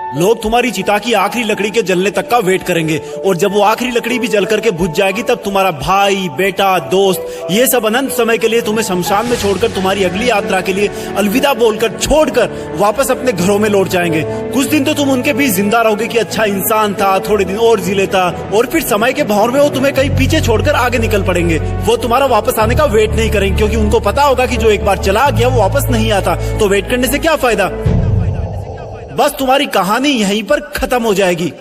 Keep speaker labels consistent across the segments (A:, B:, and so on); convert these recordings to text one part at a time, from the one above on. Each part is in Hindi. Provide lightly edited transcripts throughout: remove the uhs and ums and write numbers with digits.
A: लोग तुम्हारी चिता की आखिरी लकड़ी के जलने तक का वेट करेंगे और जब वो आखिरी लकड़ी भी जल करके बुझ जाएगी तब तुम्हारा भाई, बेटा, दोस्त ये सब अनंत समय के लिए तुम्हें शमशान में छोड़कर तुम्हारी अगली यात्रा के लिए अलविदा बोलकर छोड़कर वापस अपने घरों में लौट जाएंगे। कुछ दिन तो तुम उनके बीच जिंदा रहोगे कि अच्छा इंसान था, थोड़े दिन और जी लेता, और फिर समय के भंवर में वो तुम्हें कहीं पीछे छोड़कर आगे निकल पड़ेंगे। वो तुम्हारा वापस आने का वेट नहीं करेंगे क्योंकि उनको पता होगा कि जो एक बार चला गया वो वापस नहीं आता, तो वेट करने से क्या फायदा। बस तुम्हारी कहानी यहीं पर खत्म हो जाएगी।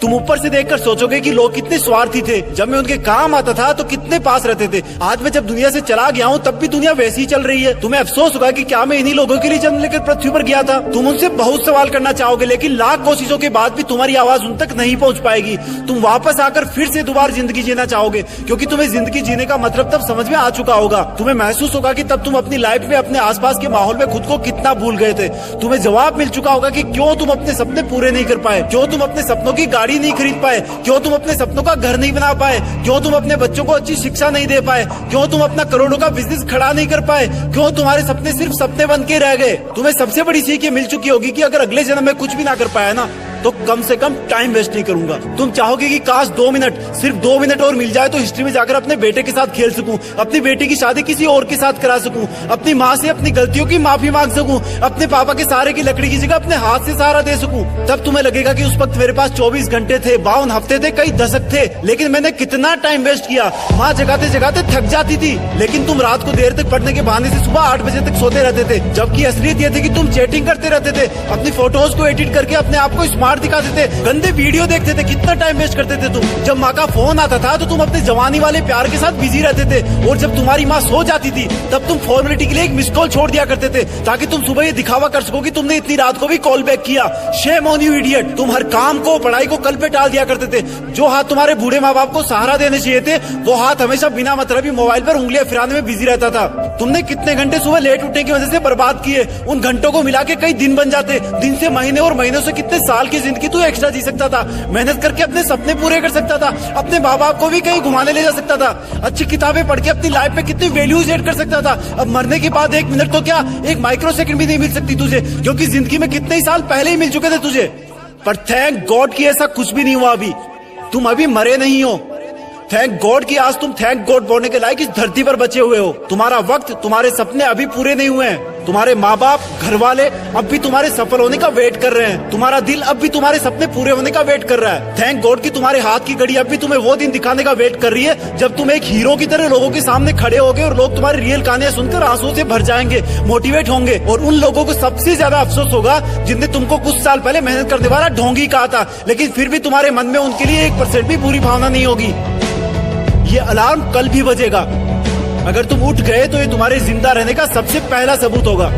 A: तुम ऊपर से देखकर सोचोगे कि लोग कितने स्वार्थी थे, जब मैं उनके काम आता था तो कितने पास रहते थे। आज मैं जब दुनिया से चला गया हूँ तब भी दुनिया वैसी ही चल रही है। तुम्हें अफसोस होगा कि क्या मैं इन्हीं लोगों के लिए जन्म लेकर पृथ्वी पर गया था। तुम उनसे बहुत सवाल करना चाहोगे लेकिन लाख कोशिशों के बाद भी तुम्हारी आवाज उन तक नहीं पहुँच पाएगी। तुम वापस आकर फिर से दोबारा जिंदगी जीना चाहोगे क्योंकि तुम्हें जिंदगी जीने का मतलब तब समझ में आ चुका होगा। तुम्हें महसूस होगा कि तब तुम अपनी लाइफ में अपने आसपास के माहौल में खुद को कितना भूल गए थे। तुम्हें जवाब मिल चुका होगा कि क्यों तुम अपने सपने पूरे नहीं कर पाए, क्यों तुम अपने सपनों की गाड़ी नहीं खरीद पाए, क्यों तुम अपने सपनों का घर नहीं बना पाए, क्यों तुम अपने बच्चों को अच्छी शिक्षा नहीं दे पाए, क्यों तुम अपना करोड़ों का बिजनेस खड़ा नहीं कर पाए, क्यों तुम्हारे सपने सिर्फ सपने बन के रह गए। तुम्हें सबसे बड़ी सीख ये मिल चुकी होगी कि अगर अगले जन्म में कुछ भी ना कर पाया ना तो कम से कम टाइम वेस्ट नहीं करूंगा। तुम चाहोगे कि काश 2 मिनट, सिर्फ 2 मिनट और मिल जाए तो हिस्ट्री में जाकर अपने बेटे के साथ खेल सकूं, अपनी बेटी की शादी किसी और के साथ करा सकूं, अपनी माँ से अपनी गलतियों की माफी मांग सकूं, अपने पापा के सहारे की लकड़ी की जगह अपने हाथ से सहारा दे सकूं। तब तुम्हें लगेगा कि उस वक्त मेरे पास 24 घंटे थे, 52 हफ्ते थे, कई दशक थे, लेकिन मैंने कितना टाइम वेस्ट किया। माँ जगाते जगाते थक जाती थी लेकिन तुम रात को देर तक पढ़ने के बहाने से सुबह 8 बजे तक सोते रहते थे, जबकि असलियत ये थी कि तुम चैटिंग करते रहते थे, अपनी फोटोज को एडिट करके अपने आप को स्मार्ट दिखाते थे, गंदे वीडियो देखते थे। कितना टाइम वेस्ट करते थे तुम। जब माँ का फोन आता था तो तुम अपने जवानी वाले प्यार के साथ बिजी रहते थे और जब तुम्हारी माँ सो जाती थी तब तुम फॉर्मेलिटी के लिए एक मिस कॉल छोड़ दिया करते थे ताकि तुम सुबह ये दिखावा कर सको कि तुमने इतनी रात को भी कॉल बैक किया। Shame on you idiot. तुम हर काम को, पढ़ाई को कल पे टाल दिया करते थे। जो हाथ तुम्हारे बूढ़े माँ बाप को सहारा देने चाहिए थे वो हाथ हमेशा बिना मतलब मोबाइल पर उंगलियां फिराने में बिजी रहता था। तुमने कितने घंटे सुबह लेट उठने की वजह से बर्बाद किए। उन घंटों को मिला के कई दिन बन जाते। दिन से महीने और महीनों से कितने साल की जिंदगी तू एक्स्ट्रा जी सकता था। मेहनत करके अपने सपने पूरे कर सकता था, अपने माँ बाप को भी कहीं घुमाने ले जा सकता था, अच्छी किताबें पढ़ के अपनी लाइफ में कितनी वैल्यूज ऐड कर सकता था। अब मरने के बाद 1 मिनट तो क्या, 1 माइक्रो सेकंड भी नहीं मिल सकती तुझे, क्योंकि जिंदगी में कितने ही साल पहले ही मिल चुके थे तुझे। पर थैंक गॉड कि ऐसा कुछ भी नहीं हुआ। अभी तुम अभी मरे नहीं हो। थैंक गॉड कि आज तुम थैंक गॉड बोलने के लायक इस धरती पर बचे हुए हो। तुम्हारा वक्त, तुम्हारे सपने अभी पूरे नहीं हुए हैं। तुम्हारे माँ बाप, घर वाले अब भी तुम्हारे सफल होने का वेट कर रहे हैं। तुम्हारा दिल अब भी तुम्हारे सपने पूरे होने का वेट कर रहा है। थैंक गॉड कि तुम्हारे हाथ की घड़ी अब भी तुम्हें वो दिन दिखाने का वेट कर रही है जब तुम एक हीरो की तरह लोगों के सामने खड़े होगे और लोग तुम्हारी रियल कहानियां सुनकर आंसू से भर जाएंगे, मोटिवेट होंगे। और उन लोगों को सबसे ज्यादा अफसोस होगा जिनने तुमको कुछ साल पहले मेहनत करने वाला ढोंगी कहा था, लेकिन फिर भी तुम्हारे मन में उनके लिए 1% भी बुरी भावना नहीं होगी। ये अलार्म कल भी बजेगा। अगर तुम उठ गए तो ये तुम्हारे जिंदा रहने का सबसे पहला सबूत होगा।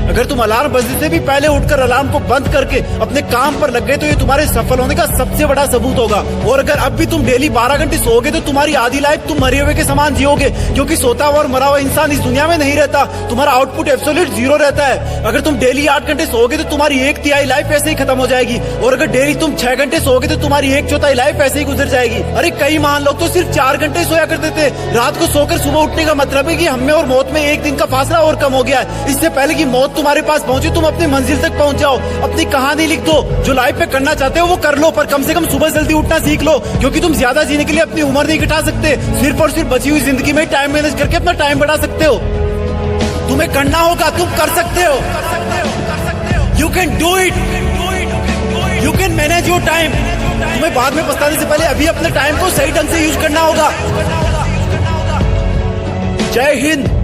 A: अगर तुम अलार्म बजने से भी पहले उठकर अलार्म को बंद करके अपने काम पर लग गए तो ये तुम्हारे सफल होने का सबसे बड़ा सबूत होगा। और अगर अब भी तुम डेली 12 घंटे सोओगे तो तुम्हारी आधी लाइफ तुम मरे हुए के समान जियोगे, क्योंकि सोता हुआ और मरा हुआ इंसान इस दुनिया में नहीं रहता। तुम्हारा आउटपुट एब्सोल्यूट 0 रहता है। अगर तुम डेली 8 घंटे सोओगे तो तुम्हारी 1/3 लाइफ ऐसे ही खत्म हो जाएगी, और अगर डेली तुम 6 घंटे सोओगे तो तुम्हारी 1/4 लाइफ ऐसे ही गुजर जाएगी। अरे कई महान लोग तो सिर्फ 4 घंटे सोया करते थे। रात को सोकर सुबह उठने का मतलब है कि हमें और मौत में 1 दिन का फासला और कम हो गया है। इससे पहले कि मौत तुम्हारे पास पहुंचे तुम अपनी मंजिल तक पहुंच जाओ। अपनी कहानी लिख दो। जो लाइफ में करना चाहते हो वो कर लो, पर कम से कम सुबह जल्दी उठना सीख लो, क्योंकि तुम ज्यादा जीने के लिए अपनी उम्र नहीं घटा सकते। सिर्फ और सिर्फ बची हुई जिंदगी में टाइम मैनेज करके अपना टाइम बढ़ा सकते हो। तुम्हें करना होगा, तुम कर सकते हो। You can do it, you can manage your time. तुम्हें बाद में पछताने से पहले अभी अपने टाइम को सही ढंग से यूज करना होगा। जय हिंद।